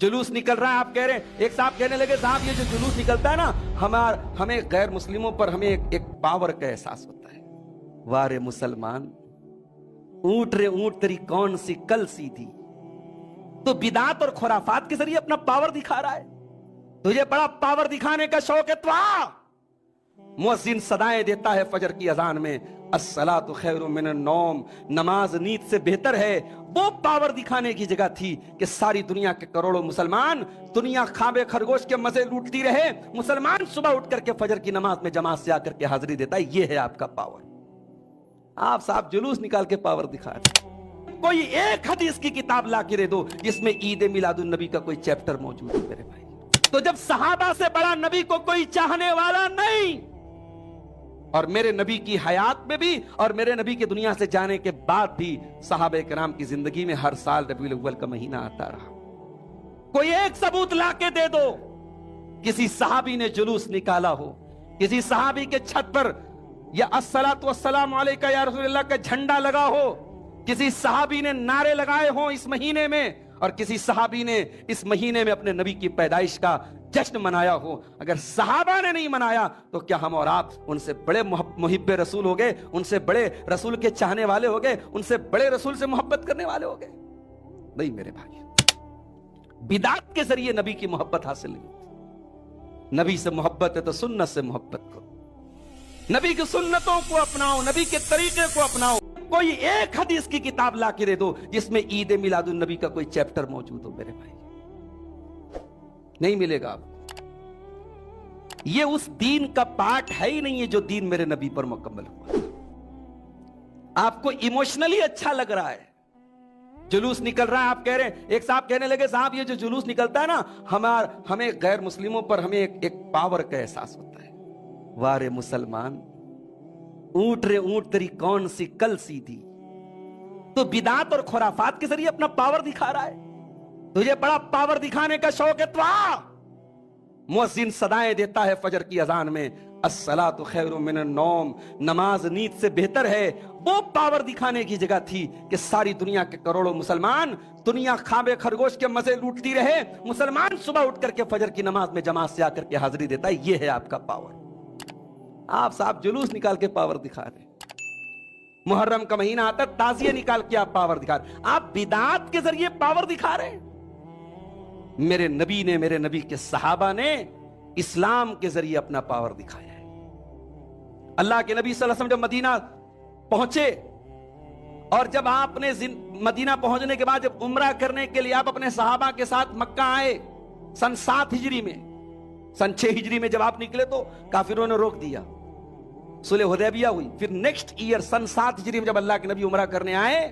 जुलूस निकल रहा है, आप कह रहे हैं, एक साहब कहने लगे साहब ये जो जुलूस निकलता है ना हमें गैर मुस्लिमों पर हमें एक पावर का एहसास होता है। वारे मुसलमान, ऊंट रे ऊंट तेरी कौन सी कल सीधी। तो बिदात और खुराफात के जरिए अपना पावर दिखा रहा है। तुझे बड़ा पावर दिखाने का शौक है तो आ। मुअज्जिन सदाएं देता है फजर की अजान में, अस्सलातु खैरुम मिनन नौम, नमाज नींद से बेहतर है। वो पावर दिखाने की जगह थी कि सारी दुनिया के करोड़ों मुसलमान, दुनिया खाबे खरगोश के मजे लूटती रहे, मुसलमान सुबह उठ करके फजर की नमाज में जमात से आकर के हाजिरी देता है। ये है आपका पावर। आप साहब जुलूस निकाल के पावर दिखा रहे। कोई एक हदीस की किताब ला के दे दो जिसमें ईद मिलादुन नबी का कोई चैप्टर मौजूद है मेरे भाई। तो जब सहाबा से बड़ा नबी को कोई चाहने वाला नहीं, और मेरे नबी की हयात में भी और मेरे नबी के दुनिया से जाने के बाद भी सहाबे कराम की जिंदगी में हर साल रबीउल अव्वल का महीना आता रहा। कोई एक सबूत लाके दे दो किसी सहाबी ने जुलूस निकाला हो, किसी सहाबी के छत पर या अस्सलातु वस्सलामु अलैका या रसूलल्लाह का झंडा लगा हो, किसी सहाबी ने नारे लगाए हो इस महीने में, और किसी सहाबी ने इस महीने में अपने नबी की पैदाइश का जश्न मनाया हो। अगर सहाबा ने नहीं मनाया तो क्या हम और आप उनसे बड़े मुहिब्बे रसूल हो गए, उनसे बड़े रसूल के चाहने वाले हो गए, उनसे बड़े रसूल से मोहब्बत करने वाले हो गए? नहीं मेरे भाई, बिदात के जरिए नबी की मोहब्बत हासिल नहीं होती। नबी से मोहब्बत है तो सुन्नत से मोहब्बत करो, नबी की सुन्नतों को अपनाओ, नबी के तरीके को अपनाओ। कोई एक हदीस की किताब ला के दे दो जिसमें ईद मिलादुन नबी का कोई चैप्टर मौजूद हो मेरे भाई, नहीं मिलेगा आपको। ये उस दीन का पार्ट है ही नहीं है जो दीन मेरे नबी पर मुकम्मल हुआ। आपको इमोशनली अच्छा लग रहा है, जुलूस निकल रहा है, आप कह रहे हैं, एक साहब कहने लगे साहब ये जो जुलूस निकलता है ना हमें गैर मुस्लिमों पर हमें एक पावर का एहसास होता है। वारे मुसलमान, ऊंट रे ऊंट तेरी कौन सी कल सीधी। तो बिदात और खुराफात के जरिए अपना पावर दिखा रहा है। तुझे बड़ा पावर दिखाने का शौक है तो आ। मुअज्जिन सदाएं देता है फजर की अजान में, अस्सलातु खैरुम मिनन नौम, नमाज नींद से बेहतर है। वो पावर दिखाने की जगह थी कि सारी दुनिया के करोड़ों मुसलमान, दुनिया खाबे खरगोश के मजे लूटती रहे, मुसलमान सुबह उठ करके फजर की नमाज में जमात से आकर के हाजिरी देता है। ये है आपका पावर। आप साहब जुलूस निकाल के पावर दिखा रहे। मुहर्रम का महीना आता, ताजिया निकाल के आप पावर दिखा रहे। आप बिदात के जरिए पावर दिखा रहे हैं। मेरे नबी ने, मेरे नबी के सहाबा ने इस्लाम के जरिए अपना पावर दिखाया है। अल्लाह के नबी सल्लल्लाहु अलैहि वसल्लम जब मदीना पहुंचे, और जब आपने मदीना पहुंचने के बाद जब उम्रा करने के लिए आप अपने सहाबा के साथ मक्का आए सन 7 हिजरी में, सन 6 हिजरी में जब आप निकले तो काफिरों ने रोक दिया, सुलह हुदैबिया हुई। फिर नेक्स्ट ईयर सन 7 हिजरी में जब अल्लाह के नबी उम्रा करने आए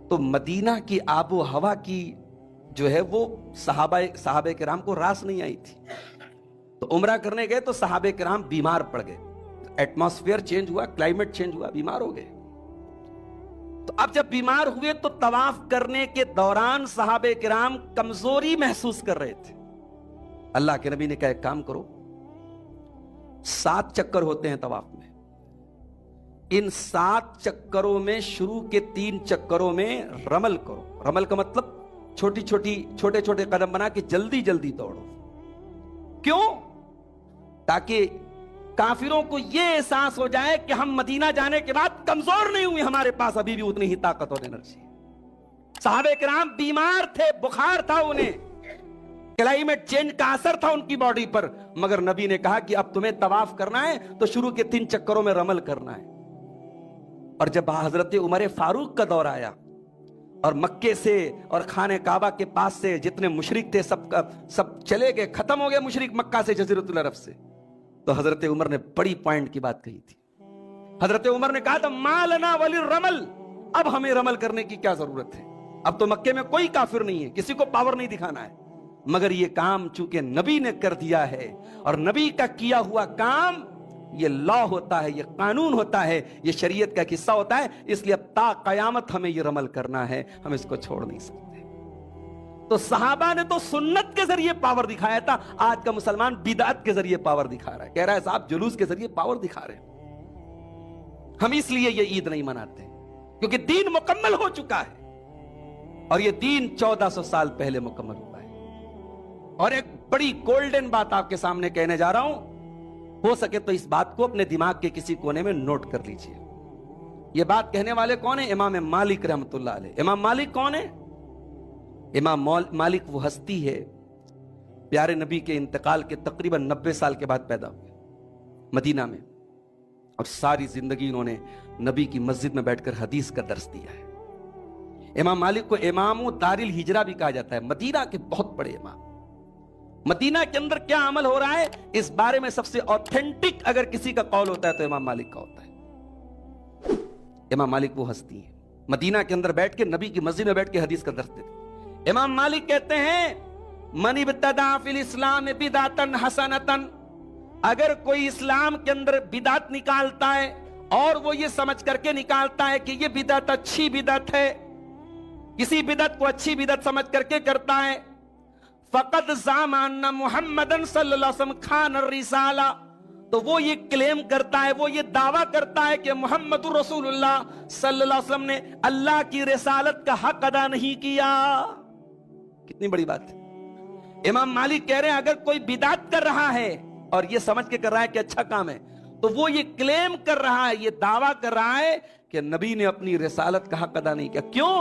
तो मदीना की आबो हवा की जो है वो सहाबे किराम को रास नहीं आई थी। तो उम्रा करने गए तो सहाबे किराम बीमार पड़ गए, एटमॉस्फेयर चेंज हुआ, क्लाइमेट चेंज हुआ, बीमार हो गए। तो अब जब बीमार हुए तो तवाफ करने के दौरान सहाबे किराम कमजोरी महसूस कर रहे थे। अल्लाह के नबी ने कहा एक काम करो, 7 चक्कर होते हैं तवाफ में, इन 7 चक्करों में शुरू के 3 चक्करों में रमल करो। रमल का मतलब छोटे छोटे कदम बना के जल्दी जल्दी दौड़ो। क्यों? ताकि काफिरों को यह एहसास हो जाए कि हम मदीना जाने के बाद कमजोर नहीं हुए, हमारे पास अभी भी उतनी ही ताकत और एनर्जी। सहाबे किराम बीमार थे, बुखार था उन्हें, क्लाइमेट चेंज का असर था उनकी बॉडी पर, मगर नबी ने कहा कि अब तुम्हें तवाफ करना है तो शुरू के 3 चक्करों में रमल करना है। और जब हजरत उमर फारूक का दौर आया और मक्के से और खाने काबा के पास से जितने मुशरिक थे सब चले गए, खत्म हो गए मुशरिक मक्का से, जजीरतुल अरब से, तो हजरत उमर ने बड़ी पॉइंट की बात कही थी। हजरत उमर ने कहा था मालना वली रमल, अब हमें रमल करने की क्या जरूरत है, अब तो मक्के में कोई काफिर नहीं है, किसी को पावर नहीं दिखाना है। मगर ये काम चूंकि नबी ने कर दिया है, और नबी का किया हुआ काम ये लॉ होता है, ये कानून होता है, ये शरीयत का किस्सा होता है, इसलिए अब ता कयामत हमें ये रमल करना है, हम इसको छोड़ नहीं सकते। तो सहाबा ने तो सुन्नत के जरिए पावर दिखाया था, आज का मुसलमान बिदअत के जरिए पावर दिखा रहा है, कह रहा है साहब जुलूस के जरिए पावर दिखा रहे हैं। हम इसलिए ये ईद नहीं मनाते क्योंकि दीन मुकम्मल हो चुका है। اور یہ دین 1400 سال پہلے مکمل ہوا ہے. اور ایک بڑی گولڈن بات آپ کے سامنے کہنے جا رہا ہوں، ہو سکے تو اس بات کو اپنے دماغ کے کسی کونے میں نوٹ کر لیجئے. یہ بات کہنے والے کون ہیں؟ امام مالک رحمت اللہ علیہ. امام مالک کون ہے؟ امام مالک وہ ہستی ہے پیارے نبی کے انتقال کے تقریباً 90 سال کے بعد پیدا ہوئے مدینہ میں، اور ساری زندگی انہوں نے نبی کی مسجد میں بیٹھ کر حدیث کا درس دیا ہے. امام مالک کو امام دار الہجرہ بھی کہا جاتا ہے، مدینہ کے بہت بڑے امام. مدینہ کے اندر کیا عمل ہو رہا ہے اس بارے میں سب سے اوتھینٹک اگر کسی کا قول ہوتا ہے تو امام مالک کا ہوتا ہے. امام مالک وہ ہستی ہے مدینہ کے اندر بیٹھ کے نبی کی مسجد میں بیٹھ کے حدیث کا درس دیتے. امام مالک کہتے ہیں من ابتدع فی الاسلام بدعتا حسنتا، اگر کوئی اسلام کے اندر بدعت نکالتا ہے اور وہ یہ سمجھ کر کے نکالتا ہے کہ یہ بدعت اچھی بدعت ہے، کسی بدعت کو اچھی بدعت سمجھ کر کے کرتا ہے، فقد زعم ان محمدن صلی اللہ علیہ وسلم خان الرسالہ، تو وہ یہ کلیم کرتا ہے، وہ یہ دعویٰ کرتا ہے کہ محمد رسول اللہ صلی اللہ علیہ وسلم نے اللہ کی رسالت کا حق ادا نہیں کیا. کتنی بڑی بات ہے. امام مالک کہہ رہے ہیں اگر کوئی بدعت کر رہا ہے اور یہ سمجھ کے کر رہا ہے کہ اچھا کام ہے، تو وہ یہ کلیم کر رہا ہے، یہ دعویٰ کر رہا ہے کہ نبی نے اپنی رسالت کا حق ادا نہیں کیا. کیوں؟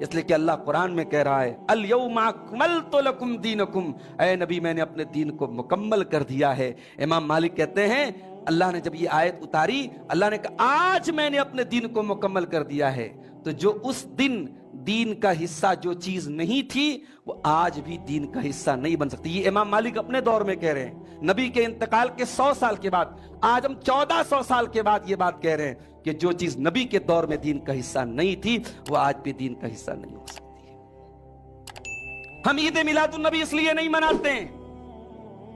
اس لیے کہ اللہ قرآن میں کہہ رہا ہے الیوم اکملت لکم دینکم، اے نبی میں نے اپنے دین کو مکمل کر دیا ہے. امام مالک کہتے ہیں اللہ نے جب یہ آیت اتاری، اللہ نے کہا آج میں نے اپنے دین کو مکمل کر دیا ہے. تو جو اس دن دین کا حصہ جو چیز نہیں تھی وہ آج بھی دین کا حصہ نہیں بن سکتی. یہ امام مالک اپنے دور میں کہہ رہے ہیں، نبی کے انتقال کے 100 سال کے بعد. آج ہم 1400 سال کے بعد یہ بات کہہ رہے ہیں کہ جو چیز نبی کے دور میں دین کا حصہ نہیں تھی وہ آج بھی دین کا حصہ نہیں ہو سکتی ہے. ہم عید میلاد النبی اس لیے نہیں مناتے ہیں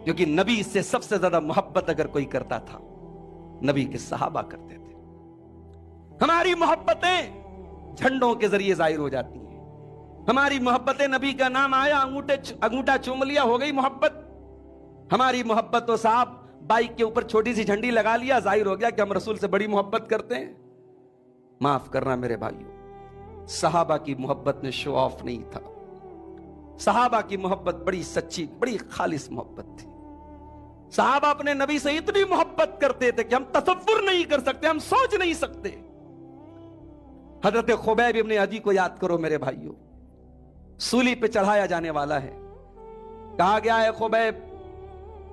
کیونکہ نبی سے سب سے زیادہ محبت اگر کوئی کرتا تھا نبی کے صحابہ کرتے تھے. ہماری محبتیں جھنڈوں کے ذریعے ظاہر ہو جاتی ہیں. ہماری محبتیں نبی کا نام آیا انگوٹھا چوم لیا ہو گئی محبت. ہماری محبت تو صاحب بائک کے اوپر چھوٹی سی جھنڈی لگا لیا ظاہر ہو گیا کہ ہم رسول سے بڑی محبت کرتے ہیں. معاف کرنا میرے بھائیوں، صحابہ کی محبت میں شو آف نہیں تھا. صحابہ کی محبت بڑی سچی بڑی خالص محبت تھی. صحابہ اپنے نبی سے اتنی محبت کرتے تھے کہ ہم تصور نہیں کر سکتے، ہم سوچ نہیں سکتے. حضرت خبیب ابن عدی کو یاد کرو میرے بھائیوں، سولی پہ چڑھایا جانے والا ہے. کہا گیا ہے خبیب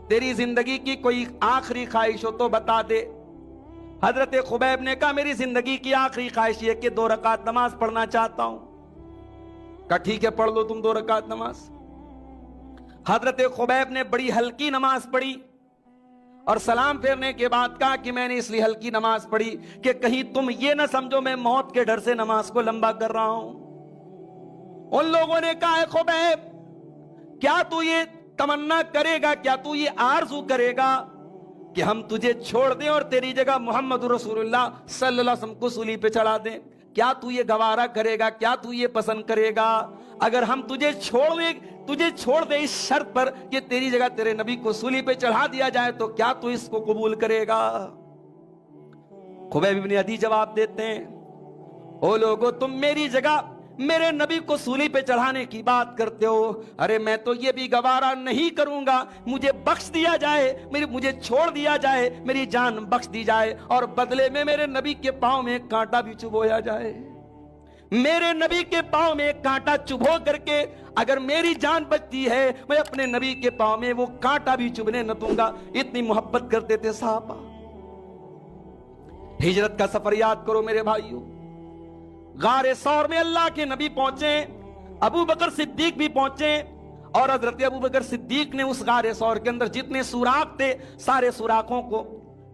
تیری زندگی کی کوئی آخری خواہش ہو تو بتا دے. حضرت خبیب نے کہا میری زندگی کی آخری خواہش یہ کہ 2 رکعت نماز پڑھنا چاہتا ہوں. کہا ٹھیک ہے پڑھ لو تم 2 رکعت نماز. حضرت خبیب نے بڑی ہلکی نماز پڑھی اور سلام پھیرنے کے بعد کہا کہ میں نے اس لیے ہلکی نماز پڑھی کہ کہیں تم یہ نہ سمجھو میں موت کے ڈر سے نماز کو لمبا کر رہا ہوں. ان لوگوں نے کہا خبیب کیا تو یہ تمنا کرے گا، کیا تو یہ آرزو کرے گا کہ ہم تجھے چھوڑ دیں اور تیری جگہ محمد رسول اللہ صلی اللہ علیہ وسلم کو سولی پہ چڑھا دیں؟ کیا تو یہ گوارا کرے گا؟ کیا تو یہ پسند کرے گا؟ اگر ہم تجھے چھوڑ دیں اس شرط پر کہ تیری جگہ تیرے نبی کو سولی پہ چڑھا دیا جائے تو کیا تو اس کو قبول کرے گا؟ خبیب ابن عدی جواب دیتے ہیں او لوگو تم میری جگہ میرے نبی کو سولی پہ چڑھانے کی بات کرتے ہو، ارے میں تو یہ بھی گوارا نہیں کروں گا مجھے بخش دیا جائے، مجھے چھوڑ دیا جائے، میری جان بخش دی جائے اور بدلے میں میرے نبی کے پاؤں میں ایک کانٹا بھی چبھویا جائے. میرے نبی کے پاؤں میں ایک کانٹا چبھو کر کے اگر میری جان بچتی ہے میں اپنے نبی کے پاؤں میں وہ کانٹا بھی چبھنے نہ دوں گا. اتنی محبت کرتے تھے صحابہ. ہجرت کا سفر یاد کرو میرے بھائیوں. غار ثور میں اللہ کے نبی پہنچے، ابو بکر صدیق بھی پہنچے اور حضرت ابو بکر صدیق نے اس غار ثور کے اندر جتنے سوراخ تھے سارے سوراخوں کو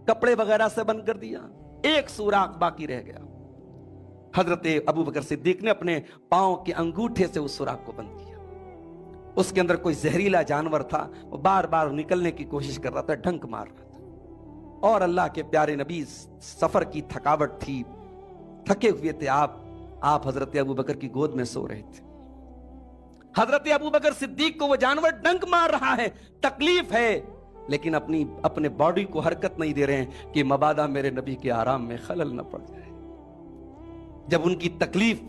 کپڑے وغیرہ سے بند کر دیا. ایک سوراخ باقی رہ گیا. حضرت ابو بکر صدیق نے اپنے پاؤں کے انگوٹھے سے اس سوراخ کو بند کیا. اس کے اندر کوئی زہریلا جانور تھا، وہ بار بار نکلنے کی کوشش کر رہا تھا، ڈھنک مار رہا تھا. اور اللہ کے پیارے نبی سفر کی تھکاوٹ تھی، تھکے ہوئے تھے. آپ حضرت ابو بکر کی گود میں سو رہے تھے. حضرت ابو بکر صدیق کو وہ جانور ڈنک مار رہا ہے، تکلیف ہے، لیکن اپنے باڈی کو حرکت نہیں دے رہے ہیں کہ مبادا میرے نبی کے آرام میں خلل نہ پڑ جائے. جب ان کی تکلیف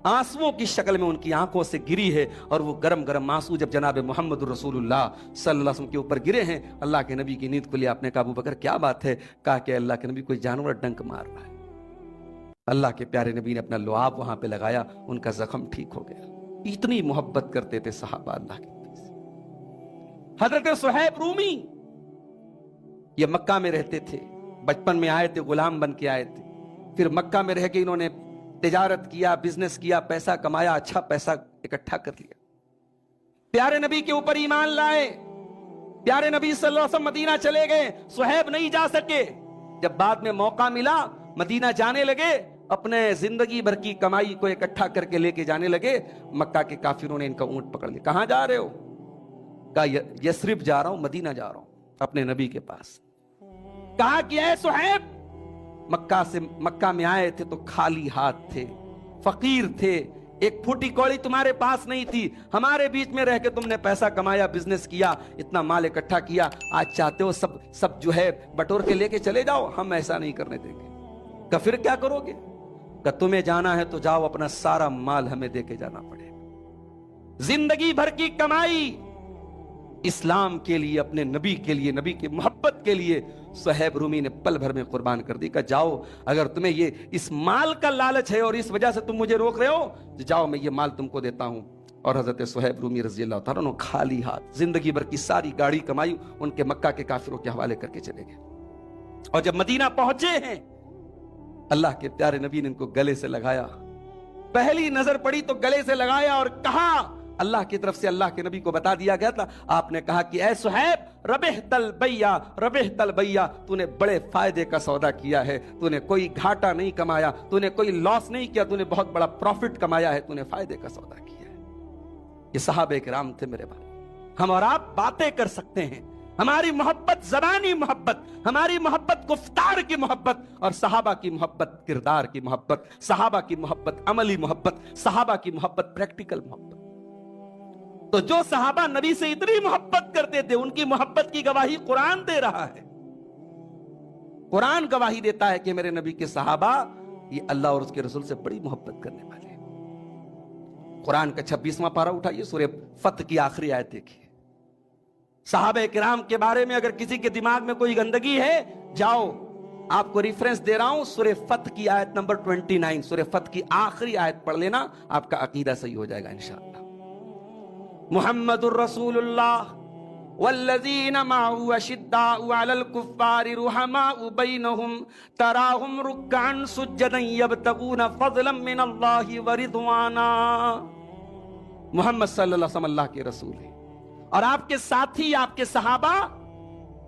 आंसुओं की शक्ल में उनकी आंखों से गिरी है, और वो गरम गरम आंसू जब जनाब मोहम्मद रसूलुल्लाह सल्लल्लाहु अलैहि वसल्लम के ऊपर गिरे हैं, अल्लाह के नबी की नींद को लिया। आपने कहा अबू बकर क्या बात है? कहा कि अल्लाह के नबी कोई जानवर डंक मार रहा है। अल्लाह के प्यारे नबी ने अपना लुआब वहां पे लगाया, उनका जख्म ठीक हो गया। इतनी मोहब्बत करते थे सहाबा अल्लाह के नबी से। हजरत सुहैब रूमी ये मक्का में रहते थे, बचपन में आए थे, गुलाम बन के आए थे, फिर मक्का में रह के इन्होंने तिजारत किया, बिजनेस किया, पैसा कमाया, अच्छा पैसा इकट्ठा कर लिया, प्यारे नबी के ऊपर ईमान लाए, प्यारे नबी सल्लल्लाहु अलैहि वसल्लम मदीना चले गए। सुहैब नहीं जा सके, जब बाद में मौका मिला मदीना जाने लगे, अपने जिंदगी भर की कमाई को इकट्ठा करके लेके जाने लगे। मक्का के काफिरों ने इनका ऊंट पकड़ लिया। कहां जा रहे हो? कहा यस्रिब जा रहा हूं, मदीना जा रहा हूं अपने नबी के पास। कहा कि ऐ सुहैब, मक्का में आए थे तो खाली हाथ थे, फकीर थे, एक फूटी कौड़ी तुम्हारे पास नहीं थी, हमारे बीच में रह के तुमने पैसा कमाया, बिजनेस किया, इतना माल इकट्ठा किया, आज चाहते हो सब जो है बटोर के लेके चले जाओ, हम ऐसा नहीं करने देंगे। का फिर क्या करोगे? का तुम्हें जाना है तो जाओ, अपना सारा माल हमें देके जाना पड़ेगा। जिंदगी भर की कमाई इस्लाम के लिए, अपने नबी के लिए, नबी की मोहब्बत के लिए सुहैब रूमी ने पल भर में कुर्बान कर दी। कहा जाओ, अगर तुम्हें ये इस माल का लालच है और इस वजह से तुम मुझे रोक रहे हो, तो जाओ मैं ये माल तुमको देता हूं। और हजरत सुहैब रूमी रजी अल्लाह तआला अन्हु खाली हाथ जिंदगी भर की सारी गाड़ी कमाई उनके मक्का के काफिरों के हवाले करके चले गए। और जब मदीना पहुंचे हैं, अल्लाह के प्यारे नबी ने इनको गले से लगाया, पहली नजर पड़ी तो गले से लगाया और कहा, अल्लाह की तरफ से अल्लाह के नबी को बता दिया गया था, आपने कहा कि ऐ सुहैब रबिह तल बैया, तूने बड़े फायदे का सौदा किया है, तूने कोई घाटा नहीं कमाया, तूने कोई लॉस नहीं किया, तूने बहुत बड़ा प्रॉफिट कमाया है, तूने फायदे का सौदा किया है। ये सहाबे किराम थे मेरे भाई। हम और आप बातें कर सकते हैं, हमारी मोहब्बत जबानी मोहब्बत, हमारी मोहब्बत गुफ्तार की मोहब्बत, और सहाबा की मोहब्बत किरदार की मोहब्बत, सहाबा की मोहब्बत अमली मोहब्बत, सहाबा की मोहब्बत प्रैक्टिकल मोहब्बत। तो जो सहाबा नबी से इतनी मोहब्बत करते थे, उनकी मोहब्बत की गवाही कुरान दे रहा है। कुरान गवाही देता है कि मेरे नबी के सहाबा ये अल्लाह और उसके रसूल से बड़ी मोहब्बत करने वाले हैं। कुरान का 26वां पारा उठाइए, सूरह फत की आखिरी आयत देखिए। सहाबे किराम के बारे में अगर किसी के दिमाग में कोई गंदगी है, जाओ आपको रेफरेंस दे रहा हूं, सूरह फत की आयत नंबर 29, सूरह फत की आखिरी आयत पढ़ लेना, आपका अकीदा सही हो जाएगा इंशाअल्लाह। मुहम्मदुर रसूलुल्लाह वल्लज़ीना माअहु अशिद्दाउ अलल कुफ्फारि रुहमाउ बैनहुम तराहुम रुक्कअन सुज्जदन यब्तगूना फज़लन मिनल्लाहि व रिज़वाना। मुहम्मद सल्लल्लाहु अलैहि वसल्लम अल्लाह के रसूल हैं, और आपके साथी, आपके सहाबा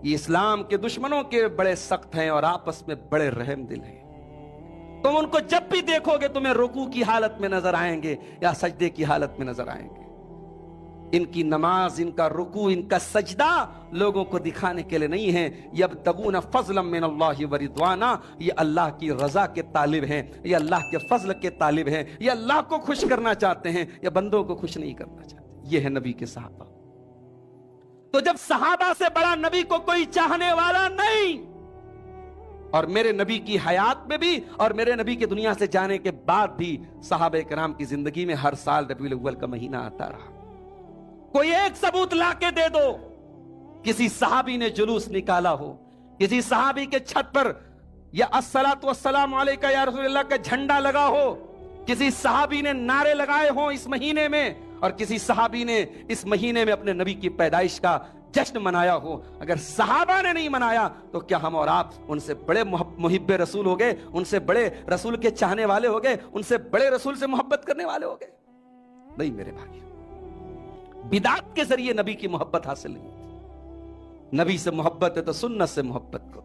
ये इस्लाम के दुश्मनों के बड़े सख्त हैं और आपस में बड़े रहम दिल हैं। तुम उनको जब भी देखोगे तुम्हें रुकू की हालत में नजर आएंगे या सजदे की हालत में नजर आएंगे। इनकी नमाज, इनका रुकू, इनका सजदा लोगों को दिखाने के लिए नहीं है। यब्तगूना फज़लन मिनल्लाहि व रिज़वाना, ये अल्लाह की रजा के तालिब हैं, ये अल्लाह के फजल के तालिब हैं, ये अल्लाह को खुश करना चाहते हैं, ये बंदों को खुश नहीं करना चाहते। ये है नबी के सहाबा। तो जब सहाबा से बड़ा नबी को कोई चाहने वाला नहीं, और मेरे नबी की हयात में भी और मेरे नबी के दुनिया से जाने के बाद भी सहाबा किराम की जिंदगी में हर साल रबीउल अव्वल का महीना आता रहा। कोई एक सबूत लाके दे दो, किसी सहाबी ने जुलूस निकाला हो, किसी सहाबी के छत पर या अस्सलातु वस्सलामु अलैका या रसूलल्लाह का झंडा लगा हो, किसी सहाबी ने नारे लगाए हो इस महीने में, और किसी सहाबी ने इस महीने में अपने नबी की पैदाइश का जश्न मनाया हो। अगर सहाबा ने नहीं मनाया तो क्या हम और आप उनसे बड़े मुहिब्बे रसूल हो गए, उनसे बड़े रसूल के चाहने वाले हो गए, उनसे बड़े रसूल से मोहब्बत करने वाले हो गए? नहीं मेरे भाई, बिदात के जरिए नबी की मोहब्बत हासिल नहीं होती। नबी से मोहब्बत है तो सुन्नत से मोहब्बत करो,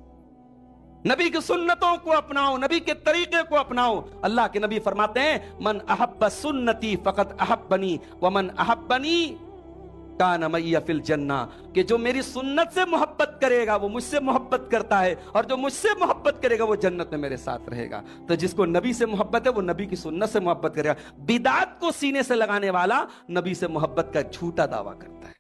नबी की सुन्नतों को अपनाओ, नबी के तरीके को अपनाओ। अल्लाह के नबी फरमाते हैं, मन अहब्ब सुन्नती फकत अहब्बनी व मन अहब्बनी कान मैया फिल जन्ना, कि जो मेरी सुन्नत से मोहब्बत करेगा वो मुझसे मोहब्बत करता है, और जो मुझसे मोहब्बत करेगा वो जन्नत में मेरे साथ रहेगा। तो जिसको नबी से मोहब्बत है वो नबी की सुन्नत से मोहब्बत करेगा। बिदात को सीने से लगाने वाला नबी से मोहब्बत का झूठा दावा करता है।